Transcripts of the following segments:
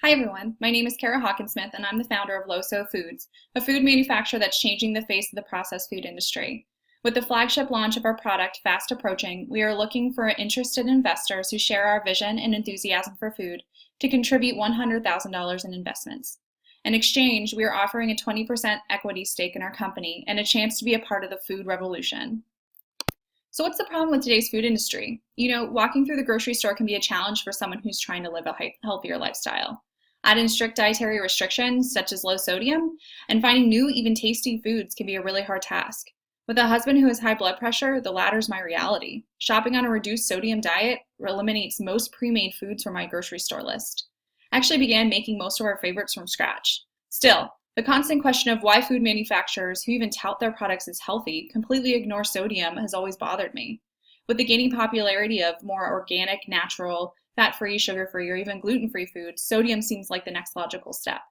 Hi everyone, my name is Kara Hawkinsmith and I'm the founder of LoSo Foods, a food manufacturer that's changing the face of the processed food industry. With the flagship launch of our product fast approaching, we are looking for interested investors who share our vision and enthusiasm for food to contribute $100,000 in investments. In exchange, we are offering a 20% equity stake in our company and a chance to be a part of the food revolution. So what's the problem with today's food industry? Walking through the grocery store can be a challenge for someone who's trying to live a healthier lifestyle. Add in strict dietary restrictions, such as low sodium, and finding new, even tasty foods can be a really hard task. With a husband who has high blood pressure, the latter is my reality. Shopping on a reduced sodium diet eliminates most pre-made foods from my grocery store list. I actually began making most of our favorites from scratch. Still, the constant question of why food manufacturers who even tout their products as healthy completely ignore sodium has always bothered me. With the gaining popularity of more organic, natural, fat-free, sugar-free, or even gluten-free foods, sodium seems like the next logical step.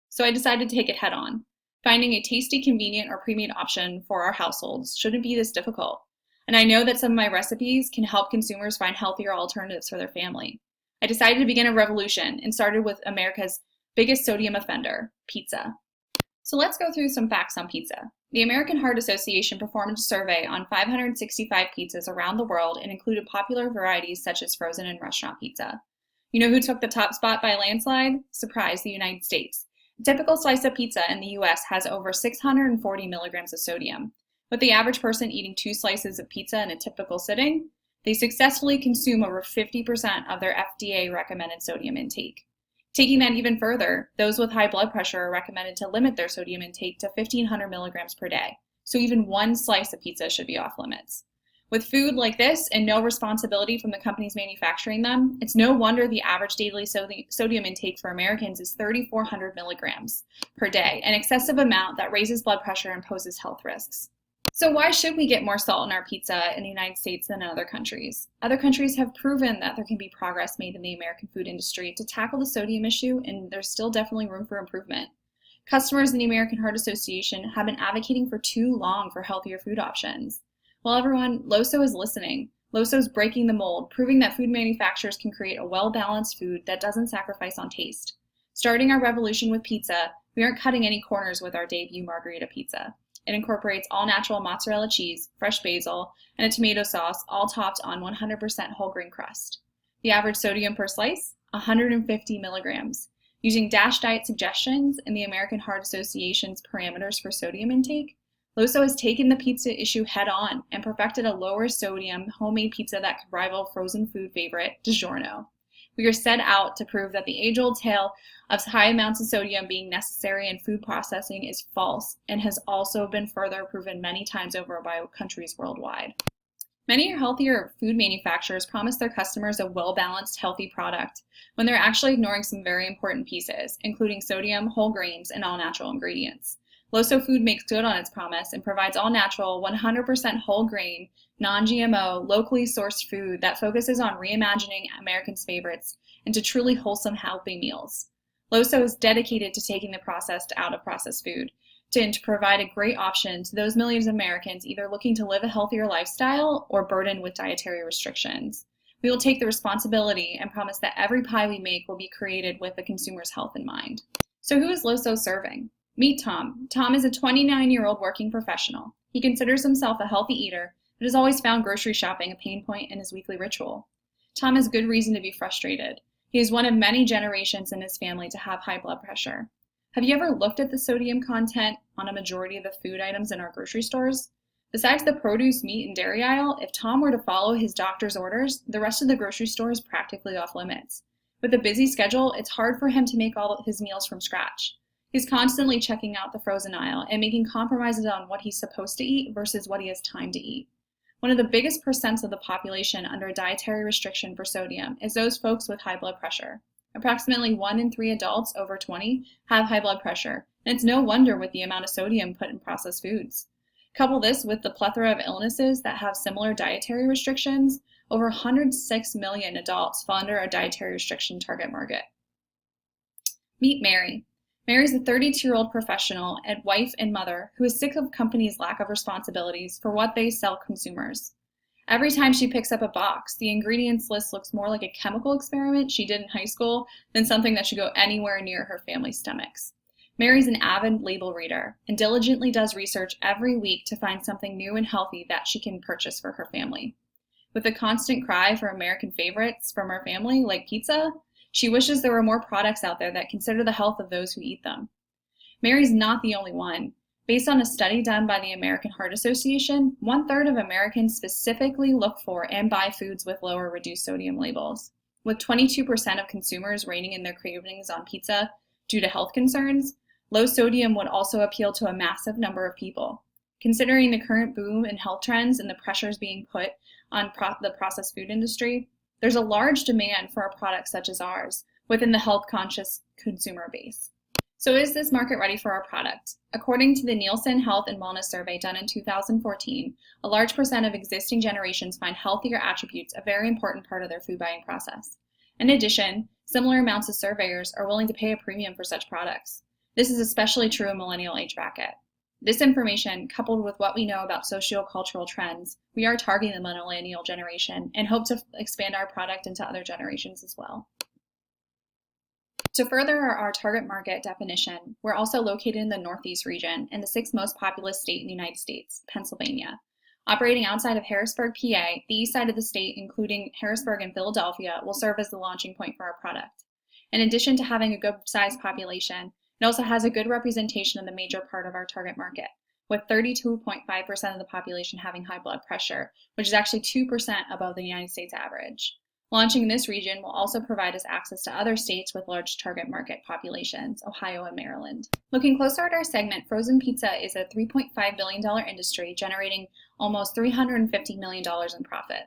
So I decided to take it head on. Finding a tasty, convenient, or pre-made option for our households shouldn't be this difficult. And I know that some of my recipes can help consumers find healthier alternatives for their family. I decided to begin a revolution and started with America's biggest sodium offender, pizza. So let's go through some facts on pizza. The American Heart Association performed a survey on 565 pizzas around the world and included popular varieties such as frozen and restaurant pizza. You know who took the top spot by a landslide? Surprise, the United States. A typical slice of pizza in the US has over 640 milligrams of sodium. With the average person eating 2 slices of pizza in a typical sitting, they successfully consume over 50% of their FDA recommended sodium intake. Taking that even further, those with high blood pressure are recommended to limit their sodium intake to 1,500 milligrams per day, so even one slice of pizza should be off limits. With food like this and no responsibility from the companies manufacturing them, it's no wonder the average daily sodium intake for Americans is 3,400 milligrams per day, an excessive amount that raises blood pressure and poses health risks. So why should we get more salt in our pizza in the United States than in other countries? Other countries have proven that there can be progress made in the American food industry to tackle the sodium issue, and there's still definitely room for improvement. Customers in the American Heart Association have been advocating for too long for healthier food options. Well, everyone, LoSo is listening. LoSo is breaking the mold, proving that food manufacturers can create a well-balanced food that doesn't sacrifice on taste. Starting our revolution with pizza, we aren't cutting any corners with our debut margarita pizza. It incorporates all-natural mozzarella cheese, fresh basil, and a tomato sauce, all topped on 100% whole grain crust. The average sodium per slice, 150 milligrams. Using DASH diet suggestions and the American Heart Association's parameters for sodium intake, LoSo has taken the pizza issue head-on and perfected a lower sodium homemade pizza that could rival frozen food favorite DiGiorno. We are set out to prove that the age-old tale of high amounts of sodium being necessary in food processing is false and has also been further proven many times over by countries worldwide. Many healthier food manufacturers promise their customers a well-balanced, healthy product when they're actually ignoring some very important pieces, including sodium, whole grains, and all-natural ingredients. LoSo Food makes good on its promise and provides all-natural, 100% whole grain, non-GMO, locally sourced food that focuses on reimagining Americans' favorites into truly wholesome, healthy meals. LoSo is dedicated to taking the processed out of processed food and to provide a great option to those millions of Americans either looking to live a healthier lifestyle or burdened with dietary restrictions. We will take the responsibility and promise that every pie we make will be created with the consumer's health in mind. So who is LoSo serving? Meet Tom. Tom is a 29-year-old working professional. He considers himself a healthy eater, but has always found grocery shopping a pain point in his weekly ritual. Tom has good reason to be frustrated. He is one of many generations in his family to have high blood pressure. Have you ever looked at the sodium content on a majority of the food items in our grocery stores? Besides the produce, meat, and dairy aisle, if Tom were to follow his doctor's orders, the rest of the grocery store is practically off limits. With a busy schedule, it's hard for him to make all of his meals from scratch. He's constantly checking out the frozen aisle and making compromises on what he's supposed to eat versus what he has time to eat. One of the biggest percents of the population under a dietary restriction for sodium is those folks with high blood pressure. Approximately 1 in 3 adults over 20 have high blood pressure, and it's no wonder with the amount of sodium put in processed foods. Couple this with the plethora of illnesses that have similar dietary restrictions, over 106 million adults fall under a dietary restriction target market. Meet Mary. Mary's a 32-year-old professional and wife and mother who is sick of companies' lack of responsibilities for what they sell consumers. Every time she picks up a box, the ingredients list looks more like a chemical experiment she did in high school than something that should go anywhere near her family's stomachs. Mary's an avid label reader and diligently does research every week to find something new and healthy that she can purchase for her family. With a constant cry for American favorites from her family, like pizza, she wishes there were more products out there that consider the health of those who eat them. Mary's not the only one. Based on a study done by the American Heart Association, 1/3 of Americans specifically look for and buy foods with low or reduced sodium labels. With 22% of consumers reining in their cravings on pizza due to health concerns, low sodium would also appeal to a massive number of people. Considering the current boom in health trends and the pressures being put on the processed food industry, there's a large demand for a product such as ours within the health-conscious consumer base. So is this market ready for our product? According to the Nielsen Health and Wellness Survey done in 2014, a large percent of existing generations find healthier attributes a very important part of their food buying process. In addition, similar amounts of surveyors are willing to pay a premium for such products. This is especially true in millennial age bracket. This information, coupled with what we know about socio-cultural trends, we are targeting the millennial generation and hope to expand our product into other generations as well. To further our target market definition, we're also located in the Northeast region in the 6th most populous state in the United States, Pennsylvania. Operating outside of Harrisburg, PA, the east side of the state, including Harrisburg and Philadelphia, will serve as the launching point for our product. In addition to having a good-sized population, it also has a good representation of the major part of our target market, with 32.5% of the population having high blood pressure, which is actually 2% above the United States average. Launching in this region will also provide us access to other states with large target market populations, Ohio and Maryland. Looking closer at our segment, frozen pizza is a $3.5 billion industry generating almost $350 million in profit.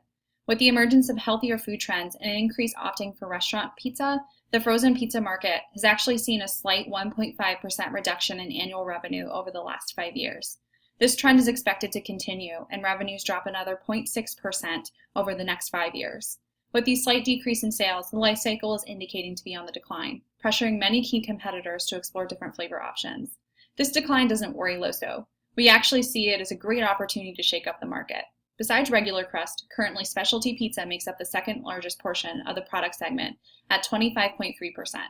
With the emergence of healthier food trends and an increase opting for restaurant pizza, the frozen pizza market has actually seen a slight 1.5% reduction in annual revenue over the last 5 years. This trend is expected to continue, and revenues drop another 0.6% over the next 5 years. With the slight decrease in sales, the life cycle is indicating to be on the decline, pressuring many key competitors to explore different flavor options. This decline doesn't worry LoSo. We actually see it as a great opportunity to shake up the market. Besides regular crust, currently specialty pizza makes up the second largest portion of the product segment at 25.3%.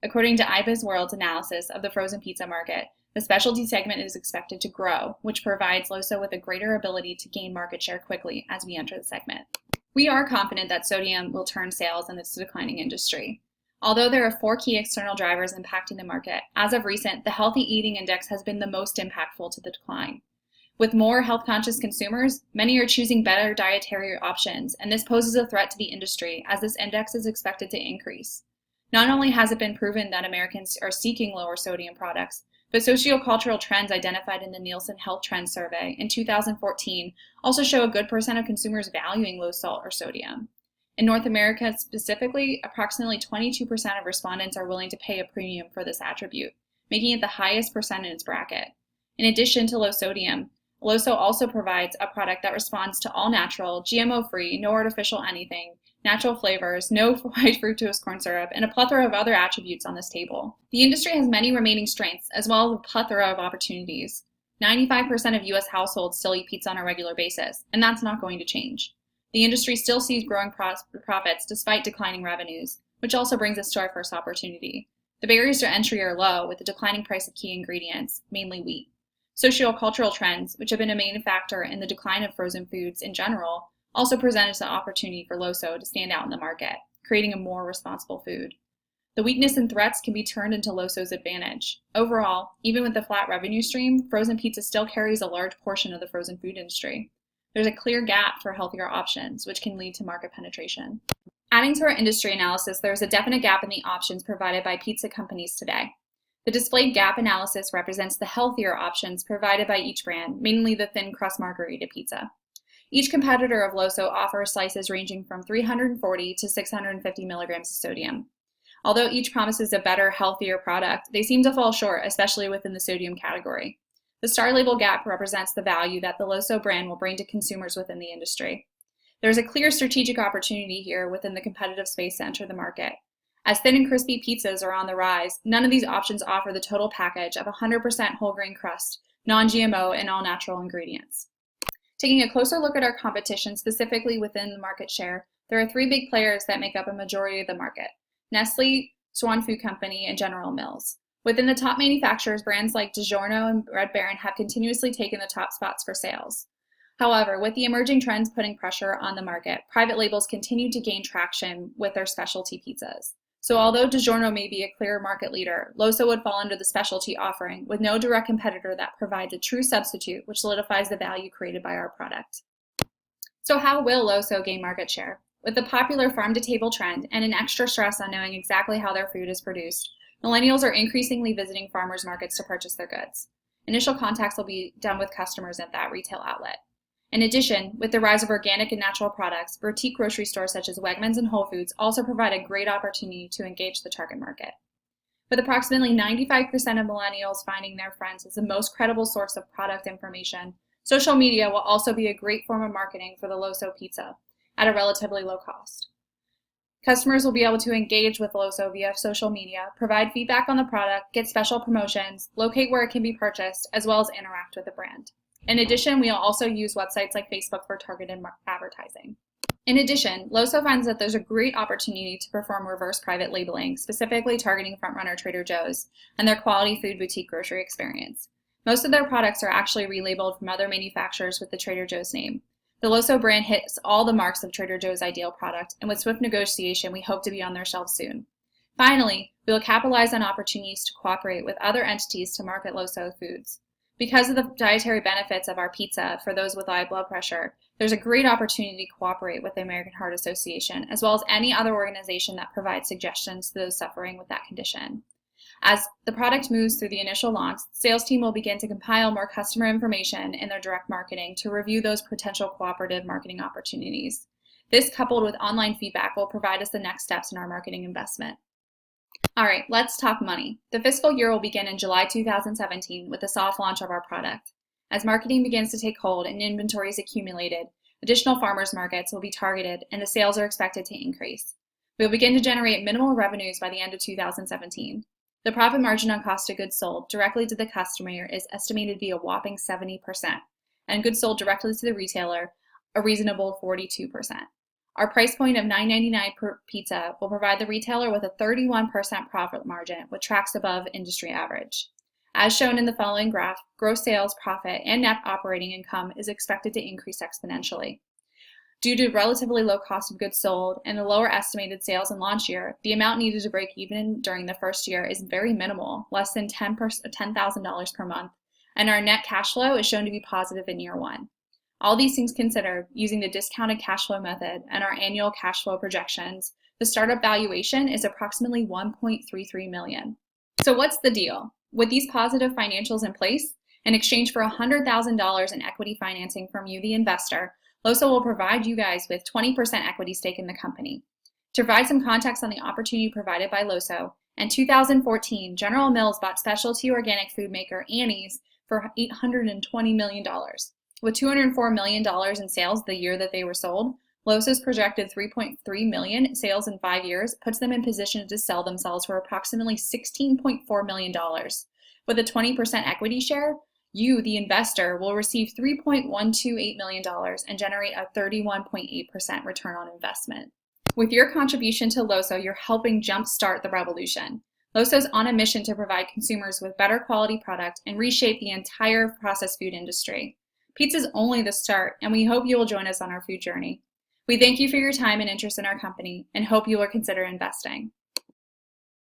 According to IBizWorld's analysis of the frozen pizza market, the specialty segment is expected to grow, which provides LoSo with a greater ability to gain market share quickly as we enter the segment. We are confident that sodium will turn sales in this declining industry. Although there are 4 key external drivers impacting the market, as of recent, the Healthy Eating Index has been the most impactful to the decline. With more health-conscious consumers, many are choosing better dietary options, and this poses a threat to the industry as this index is expected to increase. Not only has it been proven that Americans are seeking lower sodium products, but sociocultural trends identified in the Nielsen Health Trends Survey in 2014 also show a good percent of consumers valuing low salt or sodium. In North America specifically, approximately 22% of respondents are willing to pay a premium for this attribute, making it the highest percent in its bracket. In addition to low sodium, LoSo also provides a product that responds to all natural, GMO-free, no artificial anything, natural flavors, no high fructose corn syrup, and a plethora of other attributes on this table. The industry has many remaining strengths, as well as a plethora of opportunities. 95% of U.S. households still eat pizza on a regular basis, and that's not going to change. The industry still sees growing profits despite declining revenues, which also brings us to our first opportunity. The barriers to entry are low with the declining price of key ingredients, mainly wheat. Sociocultural trends, which have been a main factor in the decline of frozen foods in general, also present us an opportunity for LoSo to stand out in the market, creating a more responsible food. The weakness and threats can be turned into LoSo's advantage. Overall, even with the flat revenue stream, frozen pizza still carries a large portion of the frozen food industry. There's a clear gap for healthier options, which can lead to market penetration. Adding to our industry analysis, there is a definite gap in the options provided by pizza companies today. The displayed gap analysis represents the healthier options provided by each brand, mainly the thin crust margarita pizza. Each competitor of LoSo offers slices ranging from 340 to 650 milligrams of sodium. Although each promises a better, healthier product, they seem to fall short, especially within the sodium category. The star label gap represents the value that the LoSo brand will bring to consumers within the industry. There's a clear strategic opportunity here within the competitive space to enter the market. As thin and crispy pizzas are on the rise, none of these options offer the total package of 100% whole grain crust, non-GMO, and all natural ingredients. Taking a closer look at our competition, specifically within the market share, there are three big players that make up a majority of the market: Nestle, Swan Food Company, and General Mills. Within the top manufacturers, brands like DiGiorno and Red Baron have continuously taken the top spots for sales. However, with the emerging trends putting pressure on the market, private labels continue to gain traction with their specialty pizzas. So although DiGiorno may be a clear market leader, LoSo would fall under the specialty offering with no direct competitor that provides a true substitute, which solidifies the value created by our product. So how will LoSo gain market share? With the popular farm-to-table trend and an extra stress on knowing exactly how their food is produced, millennials are increasingly visiting farmers markets to purchase their goods. Initial contacts will be done with customers at that retail outlet. In addition, with the rise of organic and natural products, boutique grocery stores such as Wegmans and Whole Foods also provide a great opportunity to engage the target market. With approximately 95% of millennials finding their friends as the most credible source of product information, social media will also be a great form of marketing for the LoSo pizza at a relatively low cost. Customers will be able to engage with LoSo via social media, provide feedback on the product, get special promotions, locate where it can be purchased, as well as interact with the brand. In addition, we'll also use websites like Facebook for targeted advertising. In addition, LoSo finds that there's a great opportunity to perform reverse private labeling, specifically targeting frontrunner Trader Joe's and their quality food boutique grocery experience. Most of their products are actually relabeled from other manufacturers with the Trader Joe's name. The LoSo brand hits all the marks of Trader Joe's ideal product, and with swift negotiation, we hope to be on their shelves soon. Finally, we will capitalize on opportunities to cooperate with other entities to market LoSo Foods. Because of the dietary benefits of our pizza for those with high blood pressure, there's a great opportunity to cooperate with the American Heart Association, as well as any other organization that provides suggestions to those suffering with that condition. As the product moves through the initial launch, the sales team will begin to compile more customer information in their direct marketing to review those potential cooperative marketing opportunities. This, coupled with online feedback, will provide us the next steps in our marketing investment. All right, let's talk money. The fiscal year will begin in July 2017 with the soft launch of our product. As marketing begins to take hold and inventory is accumulated, additional farmers markets will be targeted and the sales are expected to increase. We will begin to generate minimal revenues by the end of 2017. The profit margin on cost of goods sold directly to the customer is estimated to be a whopping 70%, and goods sold directly to the retailer, a reasonable 42%. Our price point of $9.99 per pizza will provide the retailer with a 31% profit margin, which tracks above industry average. As shown in the following graph, gross sales, profit, and net operating income is expected to increase exponentially. Due to relatively low cost of goods sold and the lower estimated sales in launch year, the amount needed to break even during the first year is very minimal, less than $10,000 per month, and our net cash flow is shown to be positive in year one. All these things considered, using the discounted cash flow method and our annual cash flow projections, the startup valuation is approximately $1.33 million. So what's the deal? With these positive financials in place, in exchange for $100,000 in equity financing from you, the investor, LoSo will provide you guys with 20% equity stake in the company. To provide some context on the opportunity provided by LoSo, in 2014, General Mills bought specialty organic food maker Annie's for $820 million. With $204 million in sales the year that they were sold, LoSo's projected $3.3 million sales in 5 years puts them in position to sell themselves for approximately $16.4 million. With a 20% equity share, you, the investor, will receive $3.128 million and generate a 31.8% return on investment. With your contribution to LoSo, you're helping jumpstart the revolution. LoSo's on a mission to provide consumers with better quality product and reshape the entire processed food industry. Pizza's only the start, and we hope you will join us on our food journey. We thank you for your time and interest in our company and hope you will consider investing.